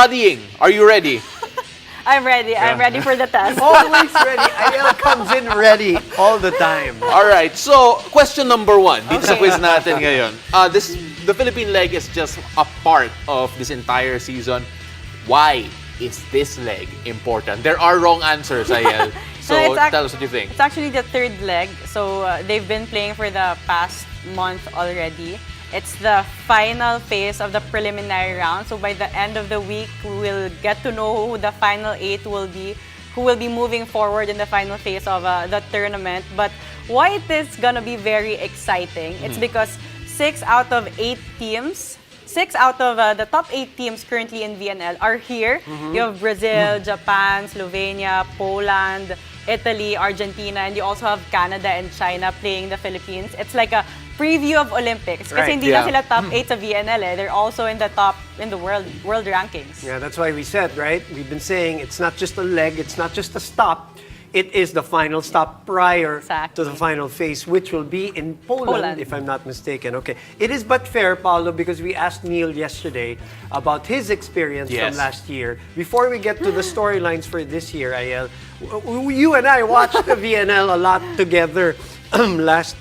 studying. Are you ready? I'm ready. I'm ready for the test. Always ready. Ayel comes in ready all the time. All right. So, question number 1 dito sa quiz natin ngayon. The Philippine leg is just a part of this entire season. Why is this leg important? There are wrong answers, Ayel. So, tell us what you think. It's actually the third leg. So, they've been playing for the past month already. It's the final phase of the preliminary round. So, by the end of the week, we'll get to know who the final 8 will be, who will be moving forward in the final phase of the tournament. But why it is going to be very exciting? It's because 6 out of 8 teams, 6 out of the top 8 teams currently in VNL are here. You have Brazil, Japan, Slovenia, Poland, Italy, Argentina, and you also have Canada and China playing the Philippines. It's like a preview of Olympics. Kasi hindi lang sila top 8 sa VNL eh. They're also in the top in the world rankings. Yeah, that's why we said, right? We've been saying it's not just a leg, it's not just a stop. It is the final stop prior to the final phase, which will be in Poland, if I'm not mistaken. Okay. It is but fair, Paolo, because we asked Neil yesterday about his experience from last year. Before we get to the storylines for this year, Ayel, you and I watched the VNL a lot together last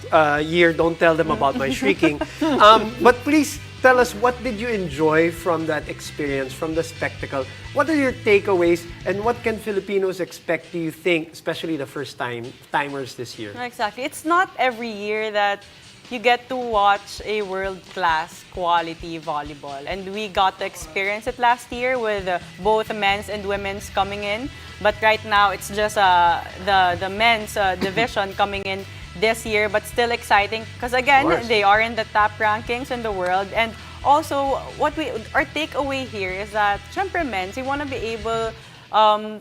year. Don't tell them about my shrieking. But please tell us, what did you enjoy from that experience, from the spectacle? What are your takeaways, and what can Filipinos expect, do you think, especially the first-timers this year? Exactly. It's not every year that you get to watch a world-class quality volleyball. And we got to experience it last year with both men's and women's coming in. But right now, it's just the men's division coming in this year, but still exciting because again, they are in the top rankings in the world. And also, our takeaway here is that, syempre men's, we want to be able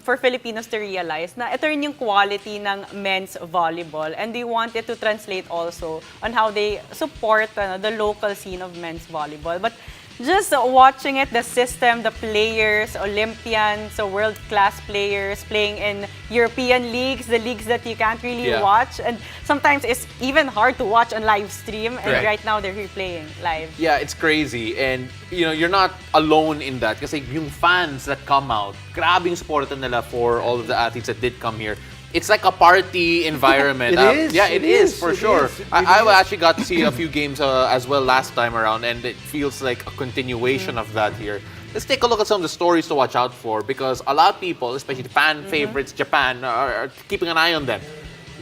for Filipinos to realize na ito rin yung quality ng men's volleyball, and we want it to translate also on how they support the local scene of men's volleyball. But just watching it, the system, the players, Olympians, so world-class players playing in European leagues, the leagues that you can't really watch. And sometimes it's even hard to watch on live stream. And right now, they're here playing live. Yeah, it's crazy. And, you know, you're not alone in that. Kasi yung fans that come out, grabing support nila for all of the athletes that did come here. It's like a party environment. It is for sure. I actually got to see a few games as well last time around, and it feels like a continuation of that here. Let's take a look at some of the stories to watch out for, because a lot of people, especially the fan favorites, Japan, are keeping an eye on them.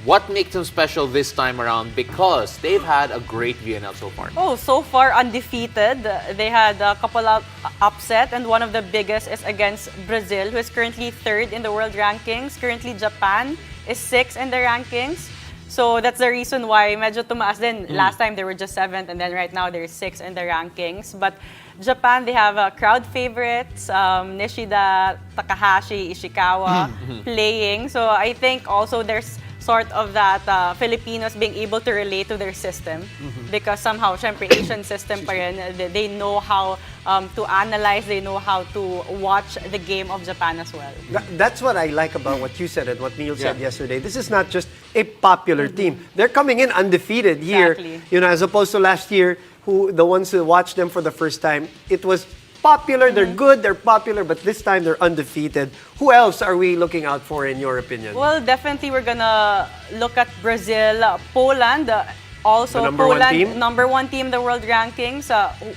What makes them special this time around? Because they've had a great VNL so far. Oh, so far undefeated. They had a couple of upset, and one of the biggest is against Brazil, who is currently 3rd in the world rankings. Currently, Japan is 6th in the rankings. So that's the reason why medyo tumaas din. Last time they were just 7th, and then right now they're 6th in the rankings. But Japan, they have crowd favorites, Nishida, Takahashi, Ishikawa playing. So I think also there's sort of that Filipinos being able to relate to their system, because somehow, syempre, Asian system pa rin, they know how to analyze, they know how to watch the game of Japan as well. That's what I like about what you said and what Neil said yesterday. This is not just a popular team. They're coming in undefeated here, you know, as opposed to last year, the ones who watched them for the first time, it was popular, they're good, they're popular, but this time they're undefeated. Who else are we looking out for, in your opinion? Well, definitely we're gonna look at Brazil, Poland, also the number one team in the world rankings,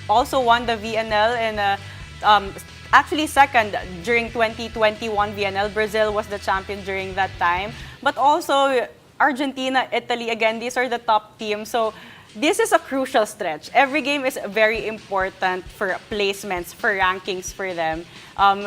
also won the VNL, and actually second during 2021 VNL. Brazil was the champion during that time. But also Argentina, Italy, again, these are the top teams. So this is a crucial stretch. Every game is very important for placements, for rankings for them.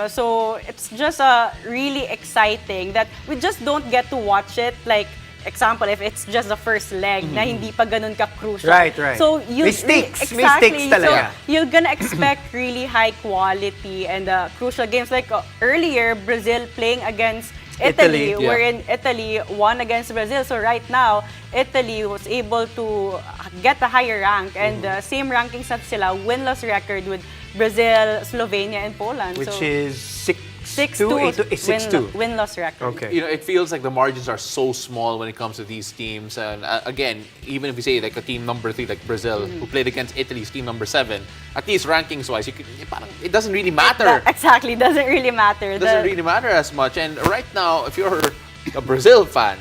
So it's just really exciting that we just don't get to watch it like, example, if it's just the first leg na hindi pa ganun ka-crucial. Right. So may stakes talaga. So you're gonna expect really high quality and crucial games. Like earlier, Brazil playing against Italy, wherein Italy won against Brazil. So right now, Italy was able to get a higher rank, and same rankings at sila, win-loss record with Brazil, Slovenia, and Poland. Which is 6-2, 6-2. Win-loss record. Okay. You know, it feels like the margins are so small when it comes to these teams. And again, even if we say like a team number 3, like Brazil, who played against Italy's team number 7, at least rankings-wise, it doesn't really matter. Exactly, doesn't really matter. It doesn't really matter as much. And right now, if you're a Brazil fan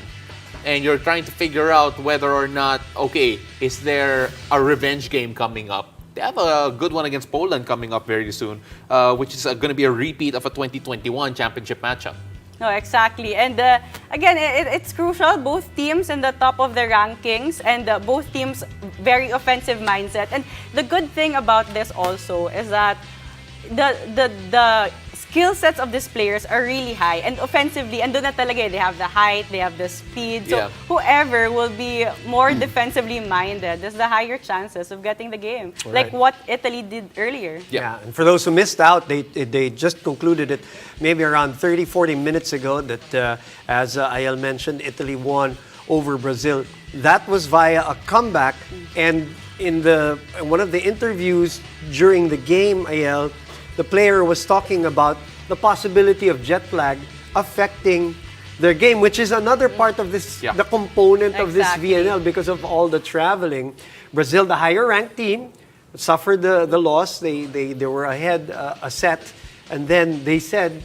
and you're trying to figure out whether or not, okay, is there a revenge game coming up? They have a good one against Poland coming up very soon, which is going to be a repeat of a 2021 championship matchup. No, exactly. And again, it's crucial. Both teams in the top of the rankings and both teams very offensive mindset. And the good thing about this also is that the skill sets of these players are really high. And offensively, and doon na talaga, they have the height, they have the speed. So whoever will be more defensively minded, there's the higher chances of getting the game. Right. Like what Italy did earlier. Yeah, and for those who missed out, they just concluded it maybe around 30, 40 minutes ago that, as Ayel mentioned, Italy won over Brazil. That was via a comeback. And in one of the interviews during the game, Ayel, the player was talking about the possibility of jet lag affecting their game, which is another part of this, the component of this VNL because of all the traveling. Brazil, the higher ranked team, suffered the loss. They were ahead a set, and then they said,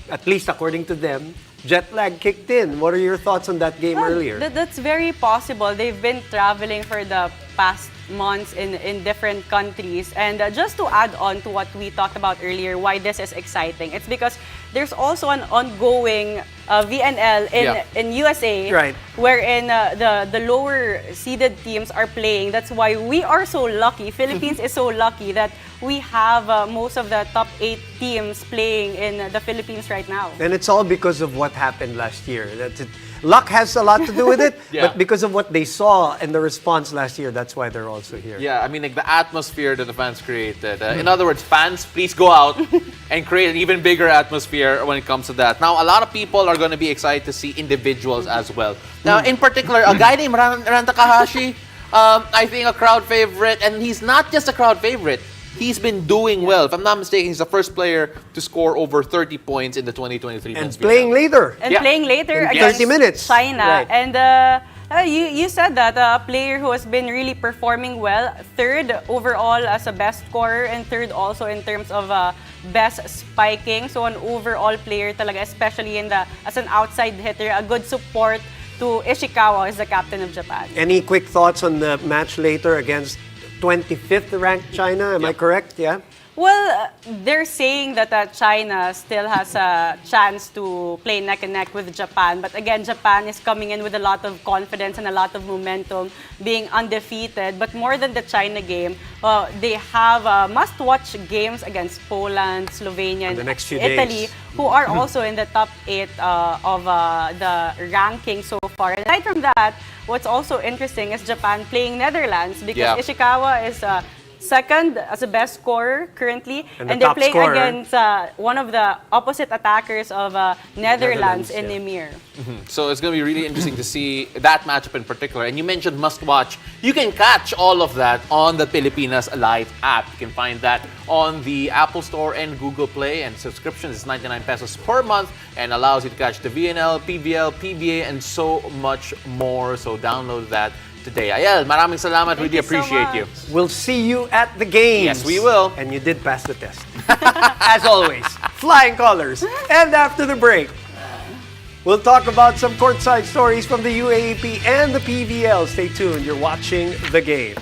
at least according to them, jet lag kicked in. What are your thoughts on that game earlier? That's very possible. They've been traveling for the past months in different countries. And just to add on to what we talked about earlier, why this is exciting, it's because there's also an ongoing VNL in USA, right, wherein the lower seeded teams are playing. That's why we are so lucky. Philippines is so lucky that we have most of the top 8 teams playing in the Philippines right now. And it's all because of what happened last year. Luck has a lot to do with it, but because of what they saw and the response last year, that's why they're also here. Yeah, I mean, like the atmosphere that the fans created. In other words, fans, please go out and create an even bigger atmosphere when it comes to that. Now, a lot of people are going to be excited to see individuals as well. Now, in particular, a guy named Ran Takahashi, I think a crowd favorite, and he's not just a crowd favorite. He's been doing well. If I'm not mistaken, he's the first player to score over 30 points in the 2023 and men's playing VNL. later. And playing later in against 30 minutes. China. Right. And you said that a player who has been really performing well, third overall as a best scorer and third also in terms of best spiking. So an overall player talaga, especially as an outside hitter, a good support to Ishikawa as the captain of Japan. Any quick thoughts on the match later against 25th ranked China? Am I correct? Yeah. Well, they're saying that China still has a chance to play neck and neck with Japan. But again, Japan is coming in with a lot of confidence and a lot of momentum, being undefeated. But more than the China game, they have must-watch games against Poland, Slovenia, and the next few Italy, days, who are also in the top 8 of the ranking so far. And aside from that, what's also interesting is Japan playing Netherlands because Ishikawa is second as a best scorer currently, and they're playing against one of the opposite attackers of Netherlands in Emir. So it's going to be really interesting to see that matchup in particular. And you mentioned must-watch. You can catch all of that on the Pilipinas Live app. You can find that on the Apple Store and Google Play. And subscription is 99 pesos per month and allows you to catch the VNL, PVL, PBA, and so much more. So download that today. Ayel, maraming salamat. Really appreciate you. We'll see you at the games. Yes, we will. And you did pass the test. As always, flying colors. And after the break, we'll talk about some courtside stories from the UAAP and the PVL. Stay tuned. You're watching The Game.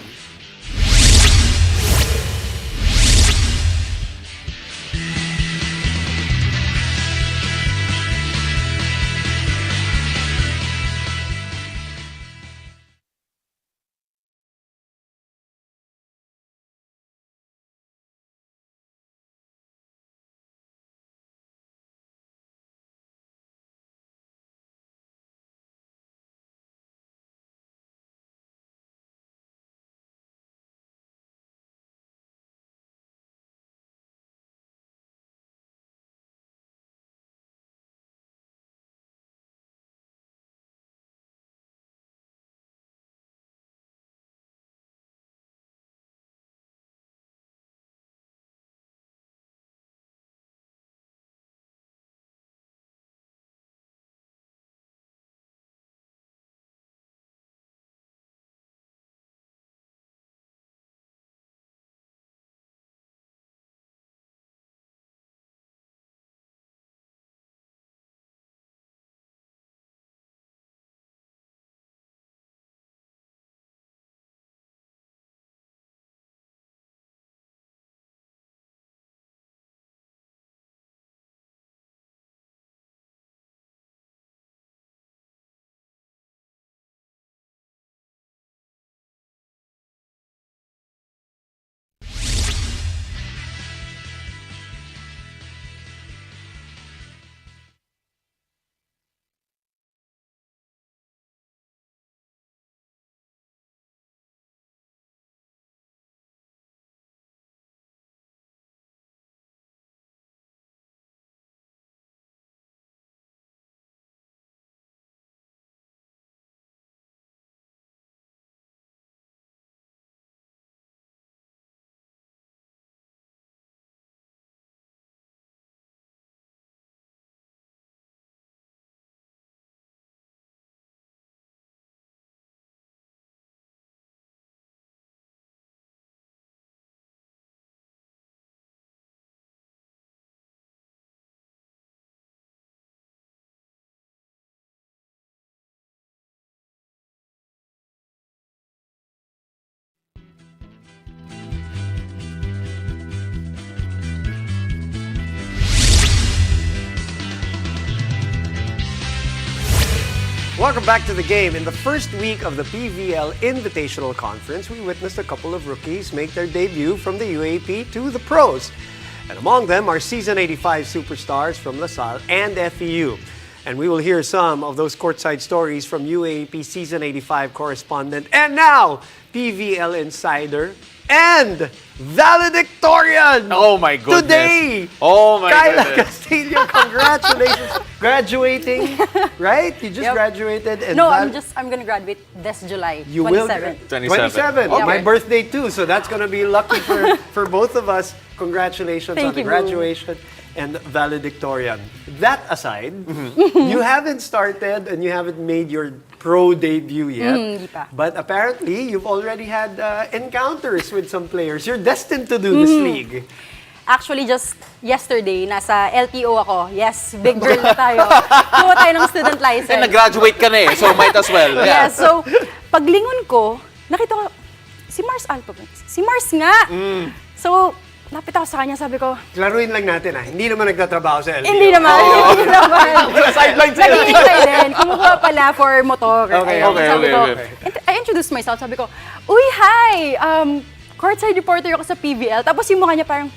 Welcome back to the game. In the first week of the PVL Invitational Conference, we witnessed a couple of rookies make their debut from the UAAP to the pros. And among them are Season 85 superstars from LaSalle and FEU. And we will hear some of those courtside stories from UAAP Season 85 correspondent and now PVL insider and valedictorian. Oh my goodness. Today. Oh my Kyla goodness. Castillo, congratulations. Graduating, right? You just graduated. And No, I'm gonna graduate this July, You 27. will. 27. Oh, my Okay. birthday too, so that's gonna be lucky for both of us. Congratulations on Thank the you. graduation and valedictorian. That aside, you haven't started and you haven't made your pro debut yet. Hindi pa. But apparently, you've already had encounters with some players. You're destined to do this league. Actually, just yesterday, nasa LTO ako. Yes, big girl na tayo. Kuha tayo ng student license. And nag-graduate ka na so might as well. Yeah. Yeah, so, paglingon ko, nakita ko, si Mars Alpa. Si Mars nga! So, lapit ako sa kanya, sabi ko, Klaruin lang natin hindi naman nagtatrabaho sa LTO. hindi naman, hindi naman. Sideline sila. Naghihintay din. Kumukuha pala for motor. Okay, Ayun, okay, sabi okay, ko, okay. I introduced myself, sabi ko, uy, hi! Courtside reporter ako sa PVL. Tapos yung mukha niya parang,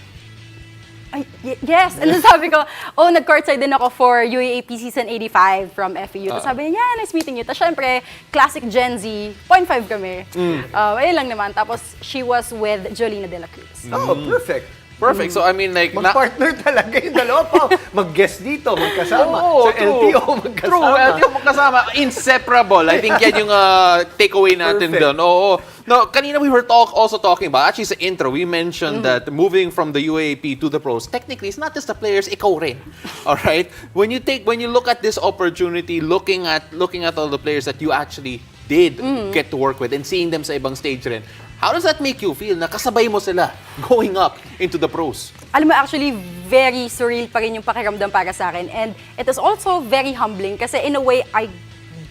ay, yes. And then sabi ko, oh, nag-courtside din ako for UAAP Season 85 from FEU. Tapos sabi niya, yeah, nice meeting you. Tapos syempre, classic Gen Z, 0.5 kami. Ayun lang naman. Tapos she was with Jolina De La Cruz. Oh, perfect. Perfect. So I mean like Mag-partner talaga yung dalawa pa. Mag-guest dito, magkasama. Oo, sa true. LTO, magkasama. True, LTO magkasama. Inseparable. I think yan yung takeaway natin Perfect. doon. Oo. No, kanina we were also talking about, actually sa intro, we mentioned that moving from the UAAP to the pros, technically, it's not just the players, ikaw rin. Alright? When you look at this opportunity, looking at all the players that you actually did get to work with and seeing them sa ibang stage rin, how does that make you feel na kasabay mo sila going up into the pros? Alam mo, actually, very surreal pa rin yung pakiramdam para sa akin. And it is also very humbling kasi in a way, I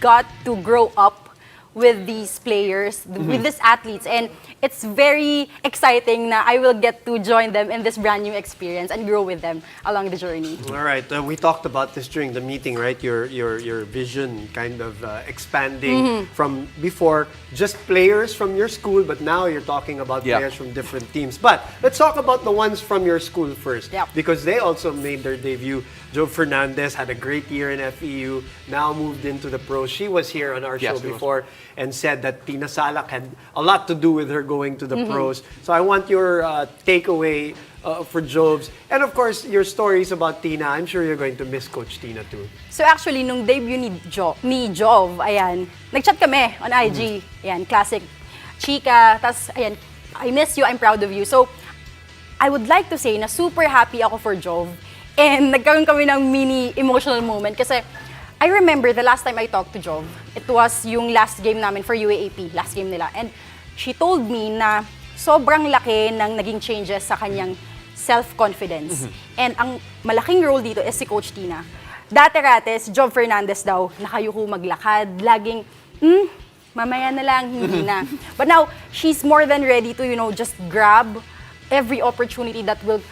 got to grow up with these players, with these athletes. And it's very exciting na I will get to join them in this brand new experience and grow with them along the journey. All right, we talked about this during the meeting, right? Your vision kind of expanding from before just players from your school, but now you're talking about players from different teams. But let's talk about the ones from your school first, because they also made their debut. Jo Fernandez had a great year in FEU, now moved into the pros. She was here on our show before and said that Tina Salak had a lot to do with her going to the pros. So I want your takeaway for Jobs. And of course, your stories about Tina. I'm sure you're going to miss Coach Tina too. So actually, nung debut ni Jov, ayan, nag-chat kami on IG. Ayan, classic chika. Tas, ayan, I miss you, I'm proud of you. So, I would like to say na super happy ako for Jov. And nagkaroon kami ng mini emotional moment kasi I remember the last time I talked to Jov, it was yung last game namin for UAAP, last game nila. And she told me na sobrang laki ng naging changes sa kanyang self-confidence. And ang malaking role dito is si Coach Tina. Dati-rate, si Jov Fernandez daw, nakayuko maglakad, laging, mamaya na lang, hindi na. But now, she's more than ready to, just grab every opportunity that will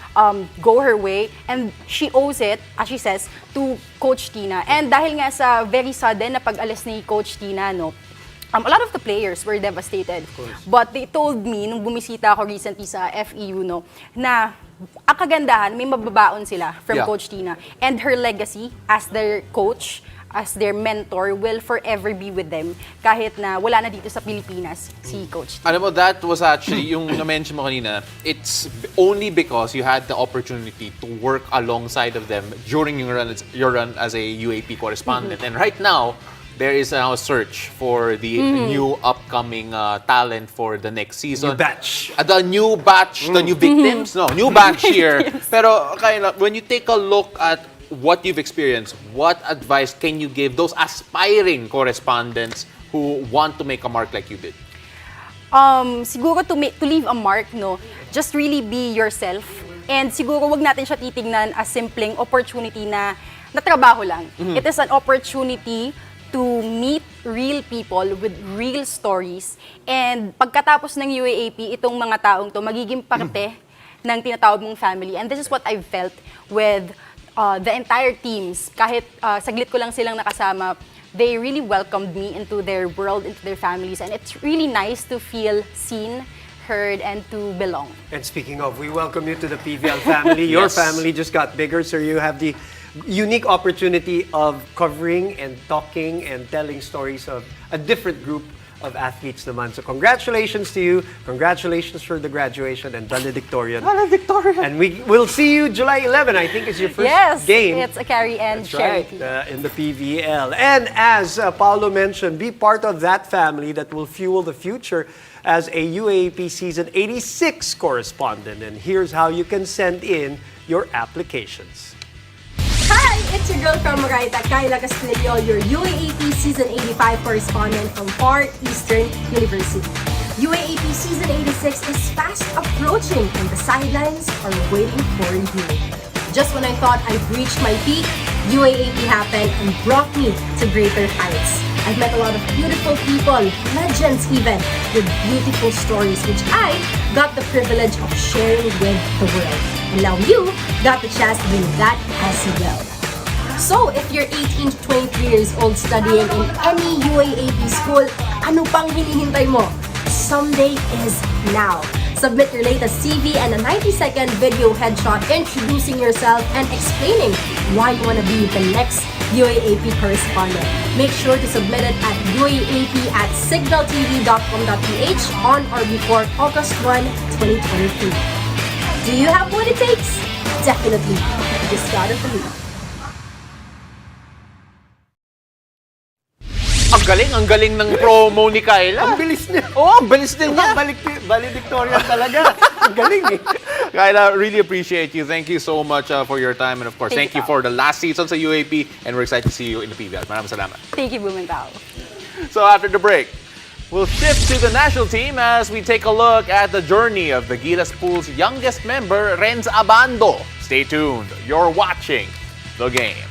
go her way, and she owes it, as she says, to Coach Tina. And dahil nga sa very sudden na pag-alis ni Coach Tina, a lot of the players were devastated. But they told me, nung bumisita ako recently sa FEU, na ang kagandahan, may mababaon sila from Coach Tina. And her legacy as their coach, as their mentor, will forever be with them kahit na wala na dito sa Pilipinas si Coach Tina. Alam mo, that was actually, yung na-mention mo kanina, it's only because you had the opportunity to work alongside of them during your run as a UAP correspondent. And right now, there is now a search for the new upcoming talent for the next season. New batch. The new batch, the new victims? No, new batch here. Pero Kyla, when you take a look at what you've experienced, what advice can you give those aspiring correspondents who want to make a mark like you did? Siguro to leave a mark, just really be yourself. And siguro wag natin siya titignan as simpleng opportunity na trabaho lang. It is an opportunity to meet real people with real stories. And pagkatapos ng UAAP, itong mga taong to magiging parte ng tinatawag mong family. And this is what I've felt with the entire teams. Kahit saglit ko lang silang nakasama they really welcomed me into their world, into their families, and it's really nice to feel seen, heard, and to belong. And speaking of, we welcome you to the PVL family. Your Yes. family just got bigger, so you have the unique opportunity of covering and talking and telling stories of a different group of athletes naman. So congratulations to you. Congratulations for the graduation and valedictorian. Valedictorian. And we will see you July 11, I think is your first Yes, game. it's a carry and That's right, charity. in the PVL. And as Paolo mentioned, be part of that family that will fuel the future as a UAAP Season 86 correspondent. And here's how you can send in your applications. Hi, it's your girl from Moraita, Kyla Castillo, your UAAP Season 85 correspondent from Far Eastern University. UAAP Season 86 is fast approaching and the sidelines are waiting for you. Just when I thought I've reached my peak, UAAP happened and brought me to greater heights. I've met a lot of beautiful people, legends even, with beautiful stories which I got the privilege of sharing with the world. And now you got the chance to do that as well. So if you're 18 to 23 years old studying in any UAAP school, ano pang hinihintay mo? Someday is now. Submit your latest CV and a 90-second video headshot introducing yourself and explaining why you want to be the next UAAP correspondent. Make sure to submit it at uaap@signaltv.com.ph on or before August 1, 2023. Do you have what it takes? Definitely. You just gotta believe. Ang galing ng promo ni Kyla. Ang bilis niya. Oh, ang bilis din niya. Valedictorian talaga. Ang galing eh. Kyla, really appreciate you. Thank you so much for your time. And of course, thank you Thank you, for the last season sa UAP. And we're excited to see you in the PVL. Maraming salamat. Thank you, Blumenthal. So after the break, we'll shift to the national team as we take a look at the journey of the Gilas pool's youngest member, Rhenz Abando. Stay tuned. You're watching The Game.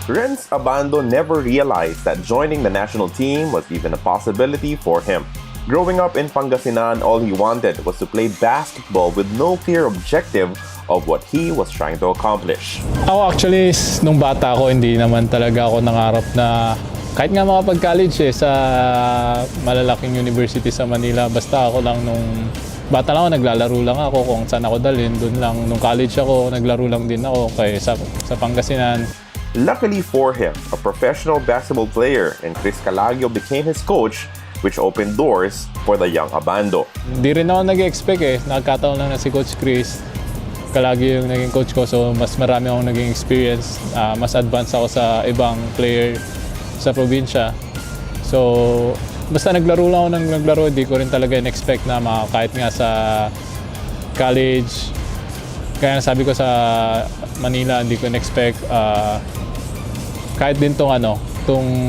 Rhenz Abando never realized that joining the national team was even a possibility for him. Growing up in Pangasinan, all he wanted was to play basketball with no clear objective of what he was trying to accomplish. Ako actually, nung bata ako, hindi naman talaga ako nangarap na kahit nga makapag-college sa malalaking university sa Manila. Basta ako lang nung bata lang ako, naglalaro lang ako kung saan ako dalhin. Doon lang, nung college ako, naglaro lang din ako sa Pangasinan. Luckily for him, a professional basketball player and Chris Calagio became his coach, which opened doors for the young Abando. Hindi rin ako nag-expect Nagkataon lang na si Coach Chris Calagio yung naging coach ko, so mas marami akong naging experience. Mas advanced ako sa ibang player sa probinsya. So, basta naglaro lang ako ng naglaro, hindi ko rin talaga in-expect na kahit nga sa college. Kaya sabi ko sa Manila, hindi ko in-expect. Kahit din tong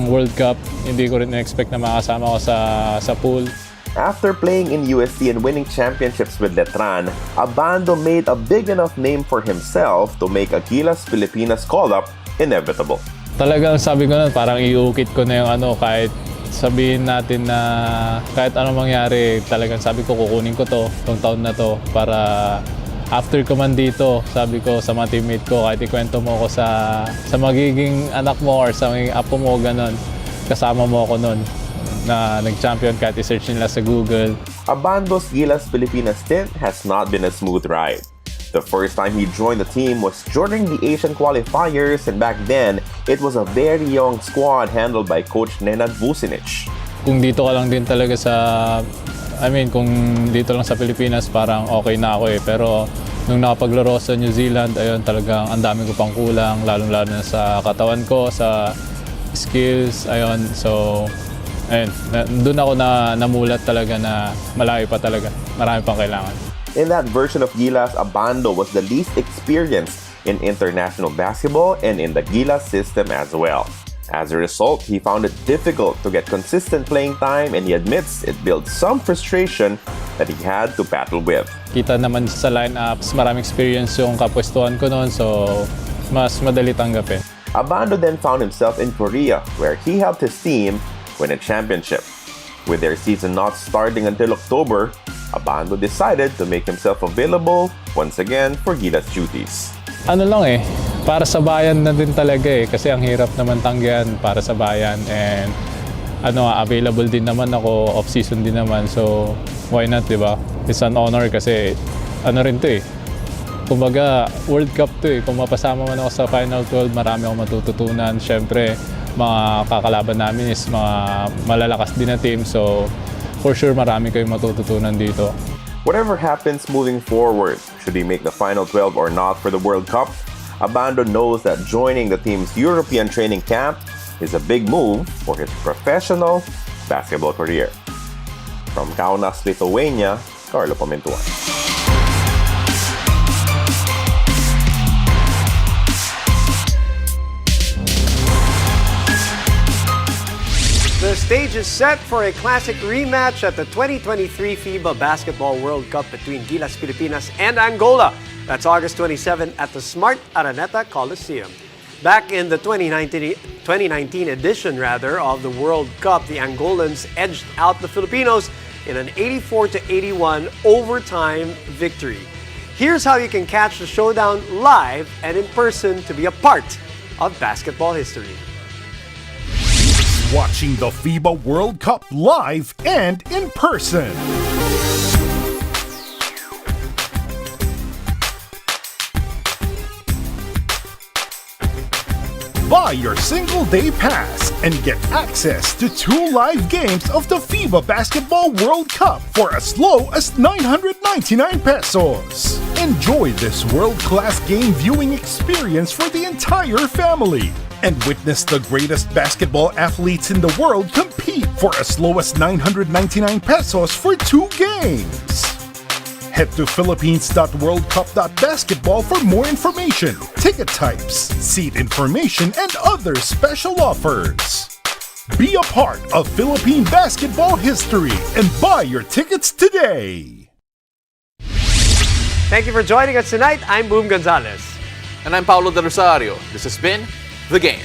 World Cup, hindi ko rin in-expect na makasama ko sa pool. After playing in USC and winning championships with Letran, Abando made a big enough name for himself to make a Gilas Pilipinas call-up inevitable. Talagang sabi ko na, parang iukit ko na yung kahit sabihin natin na kahit anong mangyari, talagang sabi ko kukunin ko tong taon na to para after ko man dito, sabi ko sa mga teammate ko, kahit ikwento mo ako sa magiging anak mo or sa magiging apo mo, ganon, kasama mo ako nun na nag-champion, kahit i-search nila sa Google. Abando's Gilas Pilipinas stint has not been a smooth ride. The first time he joined the team was during the Asian qualifiers, and back then, it was a very young squad handled by Coach Nenad Vucinic. Kung dito ka lang din talaga kung dito lang sa Pilipinas, parang okay na ako pero nung nakapaglaro sa New Zealand, ayun, talagang ang dami ko pang kulang, lalong-lalo na sa katawan ko, sa skills, ayun. So, ayun, doon ako namulat talaga na malayo pa talaga, marami pang kailangan. In that version of Gilas, Abando was the least experienced in international basketball and in the Gilas system as well. As a result, he found it difficult to get consistent playing time, and he admits it built some frustration that he had to battle with. Kita naman sa lineups, maraming experience yung kapwestuhan ko noon, so mas madali tanggapin. Abando then found himself in Korea, where he helped his team win a championship. With their season not starting until October, Abando decided to make himself available once again for Gilas duties. Para sa bayan na din talaga kasi ang hirap naman tanggihan para sa bayan, and available din naman ako, off-season din naman, so why not, di ba? It's an honor kasi rin to kumbaga World Cup to kung mapasama man ako sa Final 12, marami akong matututunan. Syempre, mga kakalaban namin is mga malalakas din na team, so for sure marami kayong matututunan dito. Whatever happens moving forward, should he make the Final 12 or not for the World Cup, Abando knows that joining the team's European training camp is a big move for his professional basketball career. From Kaunas, Lithuania, Carlo Pimentuan. The stage is set for a classic rematch at the 2023 FIBA Basketball World Cup between Gilas Pilipinas and Angola. That's August 27 at the Smart Araneta Coliseum. Back in the 2019 edition of the World Cup, the Angolans edged out the Filipinos in an 84-81 overtime victory. Here's how you can catch the showdown live and in person to be a part of basketball history. Watching the FIBA World Cup live and in person. Buy your single-day pass and get access to 2 live games of the FIBA Basketball World Cup for as low as 999 pesos. Enjoy this world-class game viewing experience for the entire family and witness the greatest basketball athletes in the world compete for as low as 999 pesos for 2 games. Head to philippines.worldcup.basketball for more information, ticket types, seat information, and other special offers. Be a part of Philippine basketball history and buy your tickets today. Thank you for joining us tonight. I'm Boom Gonzalez. And I'm Paulo De Rosario. This has been The Game.